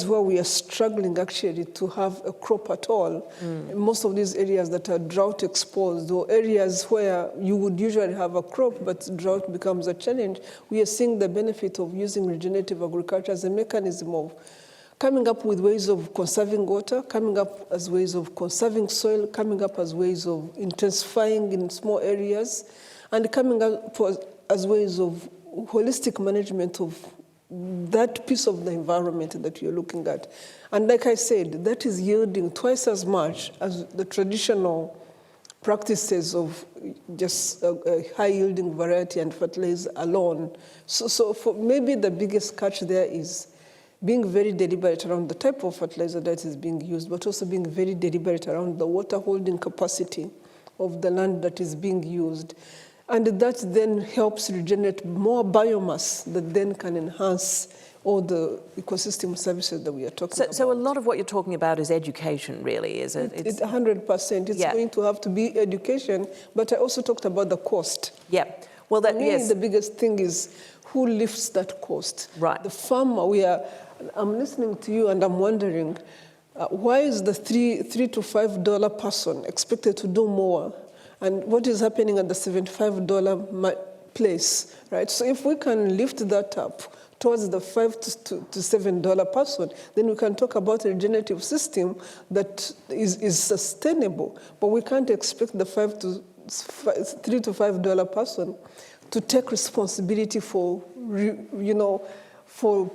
where we are struggling actually to have a crop at all. Most of these areas that are drought exposed, or areas where you would usually have a crop but drought becomes a challenge, we are seeing the benefit of using regenerative agriculture as a mechanism of coming up with ways of conserving water, coming up as ways of conserving soil, coming up as ways of intensifying in small areas, and coming up as ways of holistic management of that piece of the environment that you're looking at. And like I said, that is yielding twice as much as the traditional practices of just a high-yielding variety and fertilizer alone. So for maybe the biggest catch there is being very deliberate around the type of fertilizer that is being used, but also being very deliberate around the water holding capacity of the land that is being used. And that then helps regenerate more biomass that then can enhance all the ecosystem services that we are talking about. So a lot of what you're talking about is education, really, is it? It's 100%. It's going to have to be education, but I also talked about the cost. Yeah. Well, that, For me, the biggest thing is who lifts that cost. Right. The farmer, I'm listening to you and I'm wondering, why is the $3 to $5 person expected to do more? And what is happening at the $75 place, right? So if we can lift that up towards the $5 to $7 person, then we can talk about a regenerative system that is sustainable. But we can't expect the $3 to $5 person to take responsibility for, for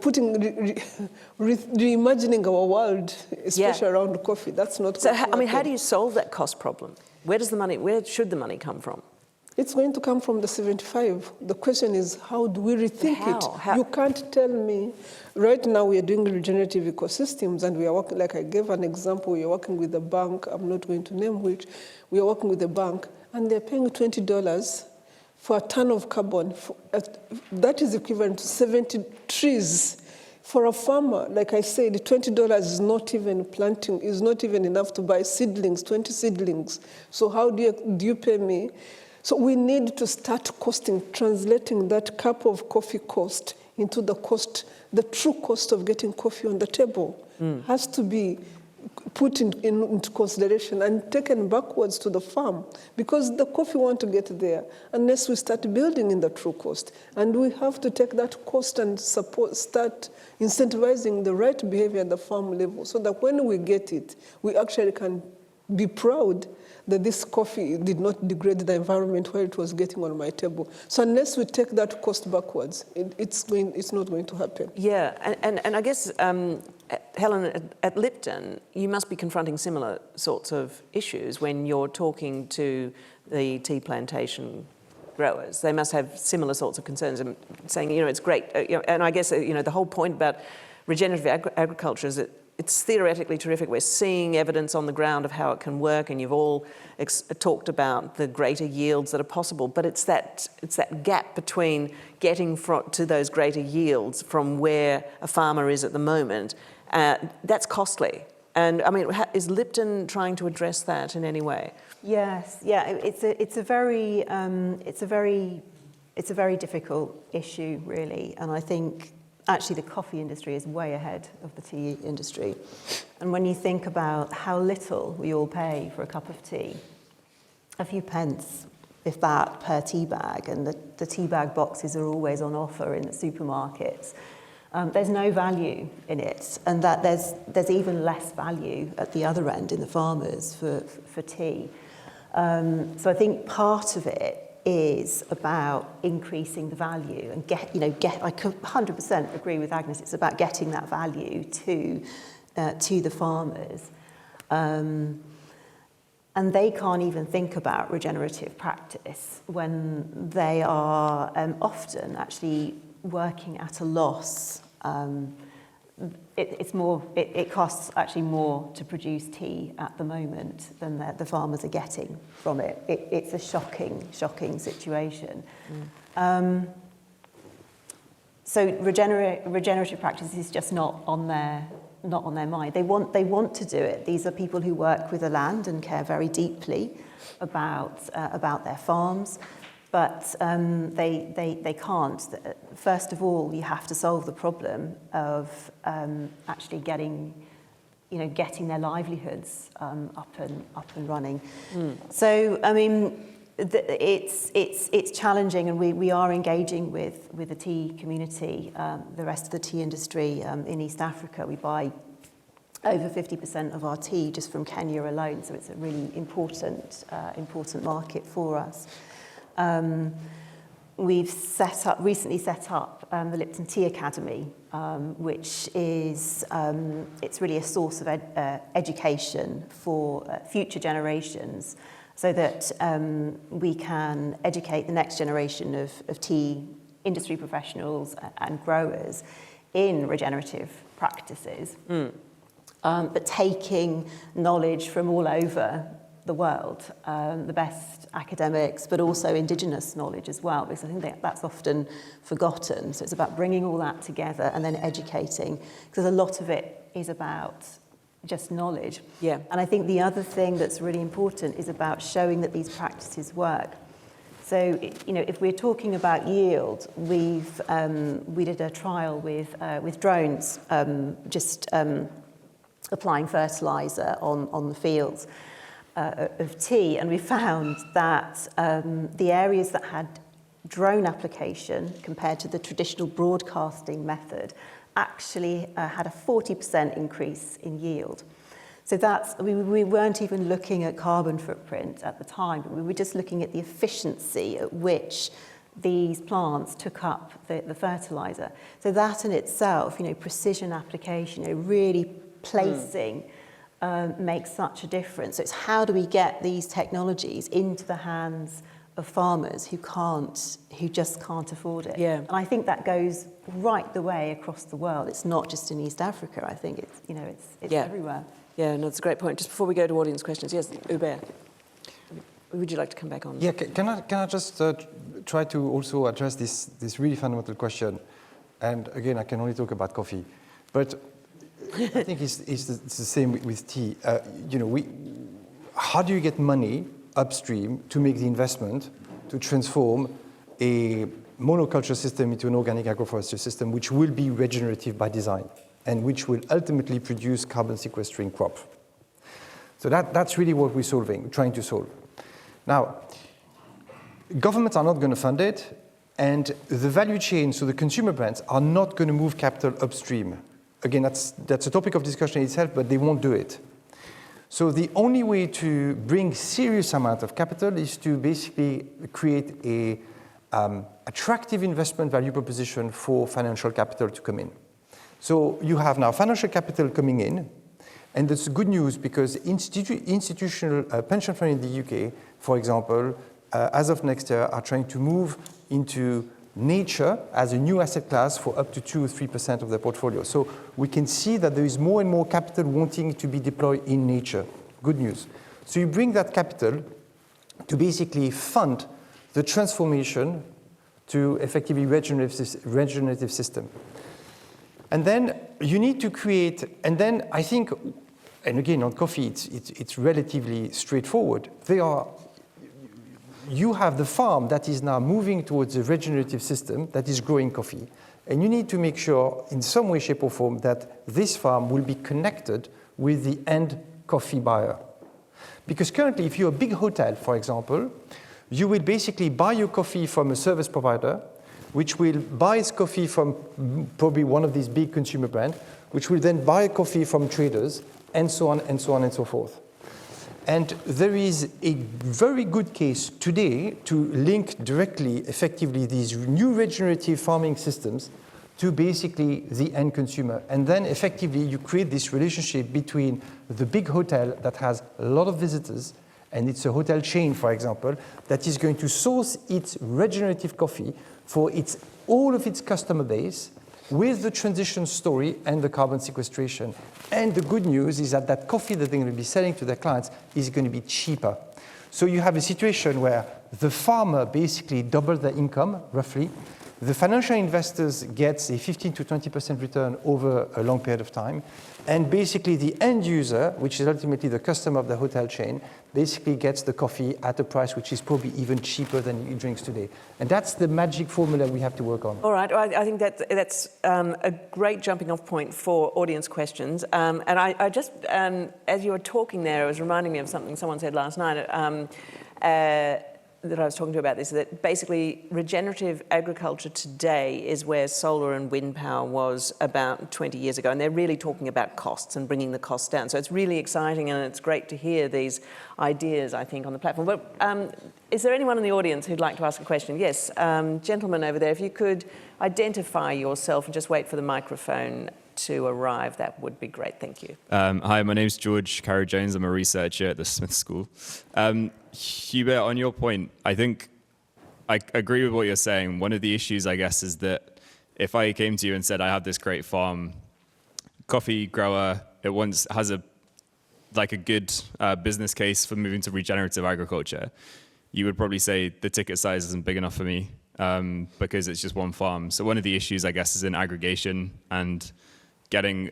reimagining our world, especially around coffee. That's not. So, how do you solve that cost problem? Where should the money come from? It's going to come from the 75. The question is, how do we rethink it? You can't tell me. Right now, we are doing regenerative ecosystems, and we are working, like I gave an example, we are working with a bank, I'm not going to name which, we are working with a bank, and they're paying $20 for a ton of carbon. That is equivalent to 70 trees. For a farmer, like I said, $20 is not even planting, is not even enough to buy seedlings, 20 seedlings. So how do you pay me? So we need to start translating that cup of coffee cost into the true cost of getting coffee on the table. Has to be put into consideration and taken backwards to the farm, because the coffee won't get there unless we start building in the true cost. And we have to take that cost and start incentivizing the right behavior at the farm level so that when we get it, we actually can be proud that this coffee did not degrade the environment where it was getting on my table. So unless we take that cost backwards, it's not going to happen. Yeah, and I guess, Helen, at Lipton, you must be confronting similar sorts of issues when you're talking to the tea plantation growers. They must have similar sorts of concerns and saying, it's great. And I guess, the whole point about regenerative agriculture is that it's theoretically terrific. We're seeing evidence on the ground of how it can work, and you've all talked about the greater yields that are possible. But it's that gap between getting to those greater yields from where a farmer is at the moment. That's costly. And I mean, is Lipton trying to address that in any way? Yes, yeah. It's a very difficult issue, really, and I think. Actually, the coffee industry is way ahead of the tea industry. And when you think about how little we all pay for a cup of tea, a few pence, if that, per tea bag, and the tea bag boxes are always on offer in the supermarkets, there's no value in it. And that there's even less value at the other end in the farmers for tea. So I think part of it is about increasing the value and I could 100% agree with Agnes. It's about getting that value to the farmers, and they can't even think about regenerative practice when they are often actually working at a loss. It costs actually more to produce tea at the moment than the farmers are getting from it. It's a shocking situation. So regenerative practice is just not on their mind. They want to do it. These are people who work with the land and care very deeply about their farms. But they can't. First of all, you have to solve the problem of actually getting their livelihoods up and running. So I mean, it's challenging, and we are engaging with the tea community, the rest of the tea industry in East Africa. We buy over 50% of our tea just from Kenya alone, so it's a really important market for us. We've recently set up the Lipton Tea Academy, which is it's really a source of education for future generations, so that we can educate the next generation of tea industry professionals and growers in regenerative practices, but taking knowledge from all over the world, the best academics, but also indigenous knowledge as well, because I think that's often forgotten. So it's about bringing all that together and then educating, because a lot of it is about just knowledge. Yeah. And I think the other thing that's really important is about showing that these practices work. So, if we're talking about yield, we did a trial with drones, applying fertilizer on the fields of tea, and we found that the areas that had drone application compared to the traditional broadcasting method actually had a 40% increase in yield. So we weren't even looking at carbon footprint at the time, but we were just looking at the efficiency at which these plants took up the fertilizer. So that in itself, precision application, really placing makes such a difference. So it's how do we get these technologies into the hands of farmers who just can't afford it. Yeah. And I think that goes right the way across the world. It's not just in East Africa. I think it's everywhere. Yeah, no, it's a great point. Just before we go to audience questions, yes, Hubert, would you like to come back on? Yeah, can I just try to also address this really fundamental question? And again, I can only talk about coffee, but I think it's the same with tea. How do you get money upstream to make the investment to transform a monoculture system into an organic agroforestry system, which will be regenerative by design and which will ultimately produce carbon sequestering crop? So that's really what we're trying to solve. Now, governments are not going to fund it, and the value chain, so the consumer brands, are not going to move capital upstream. Again, that's a topic of discussion in itself, but they won't do it. So the only way to bring serious amount of capital is to basically create a attractive investment value proposition for financial capital to come in. So you have now financial capital coming in, and that's good news because institutional pension funds in the UK, for example, as of next year, are trying to move into nature as a new asset class for up to 2 or 3% of their portfolio. So we can see that there is more and more capital wanting to be deployed in nature. Good news. So you bring that capital to basically fund the transformation to effectively regenerative system. And then you need to create, and then I think, and again on coffee, it's relatively straightforward. You have the farm that is now moving towards a regenerative system that is growing coffee. And you need to make sure in some way, shape or form that this farm will be connected with the end coffee buyer. Because currently, if you're a big hotel, for example, you will basically buy your coffee from a service provider, which will buy its coffee from probably one of these big consumer brands, which will then buy coffee from traders, and so on and so on and so forth. And there is a very good case today to link directly, effectively, these new regenerative farming systems to basically the end consumer. And then effectively you create this relationship between the big hotel that has a lot of visitors, and it's a hotel chain, for example, that is going to source its regenerative coffee for all of its customer base with the transition story and the carbon sequestration. And the good news is that that coffee that they're going to be selling to their clients is going to be cheaper. So you have a situation where the farmer basically doubles their income, roughly. The financial investors gets a 15 to 20% return over a long period of time. And basically the end user, which is ultimately the customer of the hotel chain, basically gets the coffee at a price which is probably even cheaper than he drinks today. And that's the magic formula we have to work on. All right, I think that's a great jumping off point for audience questions. And I just, as you were talking there, it was reminding me of something someone said last night. That I was talking to about this, that basically regenerative agriculture today is where solar and wind power was about 20 years ago, and they're really talking about costs and bringing the costs down. So it's really exciting, and it's great to hear these ideas, I think, on the platform. But is there anyone in the audience who'd like to ask a question? Yes, gentleman over there, if you could identify yourself and just wait for the microphone to arrive, that would be great. Thank you. Hi, my name's George Carroll-Jones. I'm a researcher at the Smith School. Hubert, on your point, I think I agree with what you're saying. One of the issues, I guess, is that if I came to you and said, I have this great farm, coffee grower, it has a good business case for moving to regenerative agriculture, you would probably say the ticket size isn't big enough for me because it's just one farm. So one of the issues, I guess, is in aggregation and getting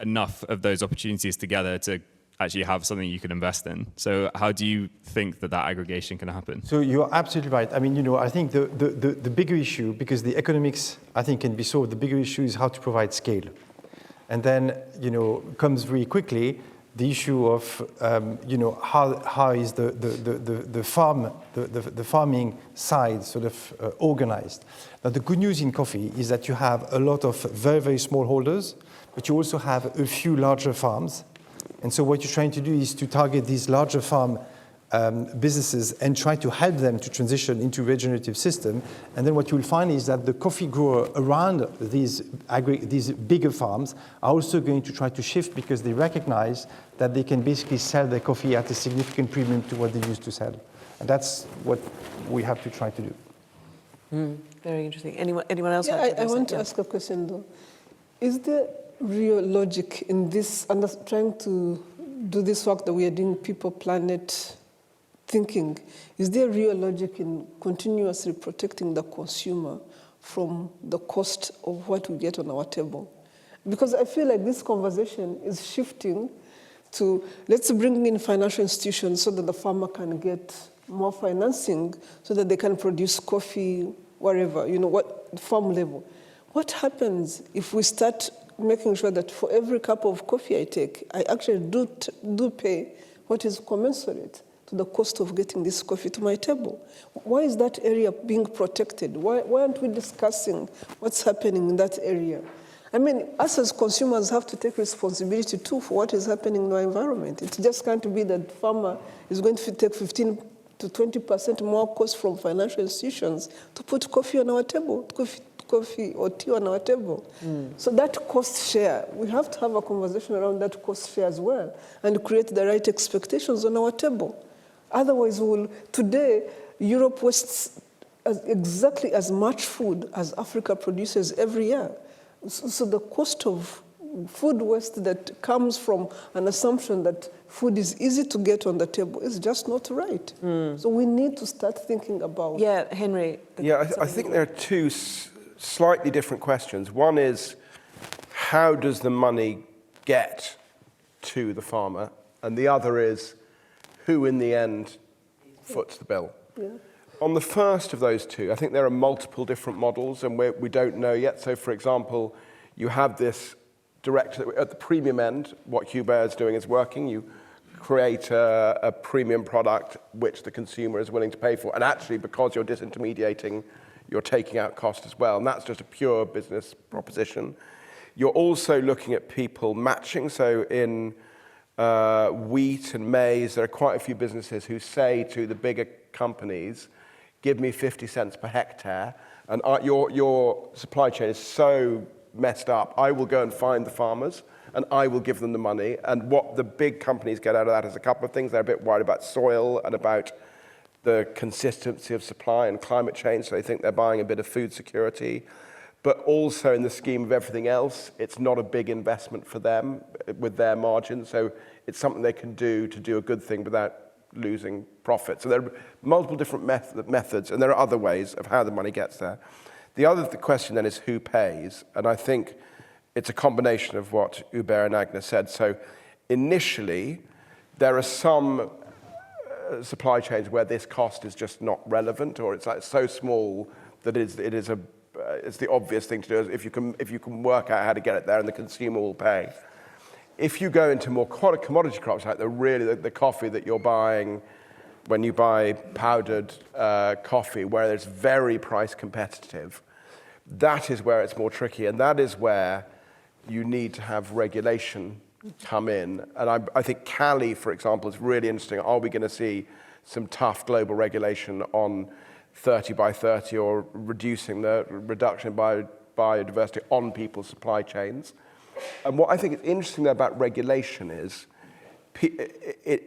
enough of those opportunities together to actually have something you can invest in. So how do you think that aggregation can happen? So you're absolutely right. I mean, I think the bigger issue, because the economics, I think, can be solved, the bigger issue is how to provide scale. And then, comes very quickly the issue of, how is the farming side sort of organized. Now, the good news in coffee is that you have a lot of very, very small holders, but you also have a few larger farms. And so what you're trying to do is to target these larger farm businesses and try to help them to transition into regenerative system. And then what you will find is that the coffee grower around these bigger farms are also going to try to shift because they recognize that they can basically sell their coffee at a significant premium to what they used to sell. And that's what we have to try to do. Very interesting. Anyone else? Yeah, I want to ask a question though. Is there real logic in this, and trying to do this work that we are doing, people, planet thinking? Is there real logic in continuously protecting the consumer from the cost of what we get on our table? Because I feel like this conversation is shifting to, let's bring in financial institutions so that the farmer can get more financing so that they can produce coffee wherever, what farm level. What happens if we start making sure that for every cup of coffee I take, I actually do pay what is commensurate to the cost of getting this coffee to my table? Why is that area being protected? Why aren't we discussing what's happening in that area? I mean, us as consumers have to take responsibility too for what is happening in our environment. It just can't be that farmer is going to take 15 to 20% more cost from financial institutions to put coffee on our table, coffee or tea on our table. So that cost share, we have to have a conversation around that cost share as well and create the right expectations on our table. Otherwise, today, Europe wastes exactly as much food as Africa produces every year. So the cost of food waste that comes from an assumption that food is easy to get on the table is just not right. So we need to start thinking about... Yeah, Henry. Yeah, I think there are two slightly different questions. One is, how does the money get to the farmer? And the other is, who in the end foots the bill? Yeah. On the first of those two, I think there are multiple different models, and we don't know yet. So, for example, you have this direct, at the premium end, what Hubert is doing is working. You create a premium product which the consumer is willing to pay for. And actually, because you're disintermediating, you're taking out cost as well. And that's just a pure business proposition. You're also looking at people matching. So in wheat and maize, there are quite a few businesses who say to the bigger companies, give me 50 cents per hectare, and your supply chain is so messed up, I will go and find the farmers, and I will give them the money. And what the big companies get out of that is a couple of things. They're a bit worried about soil and about the consistency of supply and climate change, so they think they're buying a bit of food security. But also in the scheme of everything else, it's not a big investment for them with their margin, so it's something they can do to do a good thing without losing profit. So there are multiple different methods, and there are other ways of how the money gets there. The question then is who pays, and I think it's a combination of what Hubert and Agnes said. So initially, there are some supply chains where this cost is just not relevant, or it's like so small that it's the obvious thing to do. If you can work out how to get it there, and the consumer will pay. If you go into more commodity crops, like the coffee that you're buying when you buy powdered coffee, where it's very price competitive, that is where it's more tricky, and that is where you need to have regulation come in. And I think Cali, for example, is really interesting. Are we going to see some tough global regulation on 30 by 30 or reduction in biodiversity on people's supply chains? And what I think is interesting about regulation is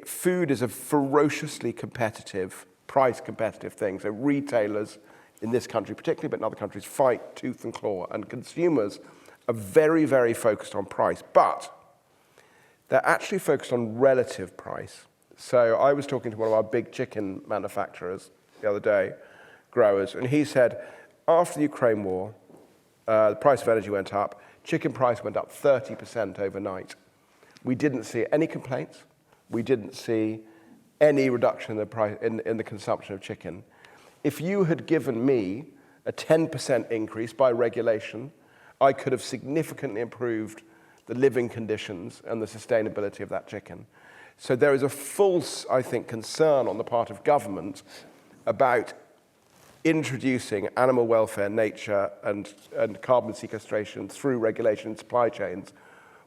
food is a ferociously competitive, price competitive thing. So retailers in this country particularly, but in other countries, fight tooth and claw. And consumers are very, very focused on price. But they're actually focused on relative price. So I was talking to one of our big chicken manufacturers the other day, growers, and he said, after the Ukraine war, the price of energy went up, chicken price went up 30% overnight. We didn't see any complaints. We didn't see any reduction in the price in the consumption of chicken. If you had given me a 10% increase by regulation, I could have significantly improved the living conditions and the sustainability of that chicken. So there is a false, I think, concern on the part of government about introducing animal welfare, nature, and carbon sequestration through regulation in supply chains,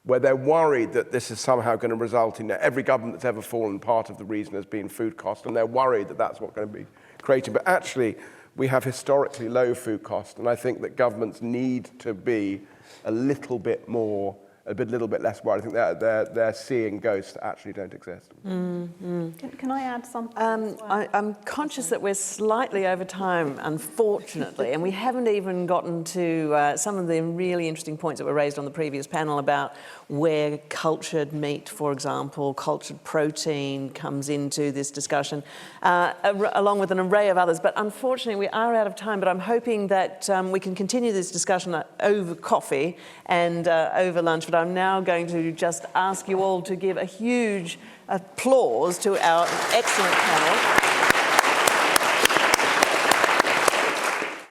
where they're worried that this is somehow going to result in every government that's ever fallen, part of the reason has been food cost, and they're worried that that's what's going to be creating. But actually, we have historically low food costs, and I think that governments need to be a little bit less worried. I think they're seeing ghosts that actually don't exist. Can I add something? I'm conscious that we're slightly over time, unfortunately, and we haven't even gotten to some of the really interesting points that were raised on the previous panel about where cultured meat, for example, cultured protein comes into this discussion, along with an array of others. But unfortunately, we are out of time, but I'm hoping that we can continue this discussion over coffee and over lunch. But I'm now going to just ask you all to give a huge applause to our excellent panel.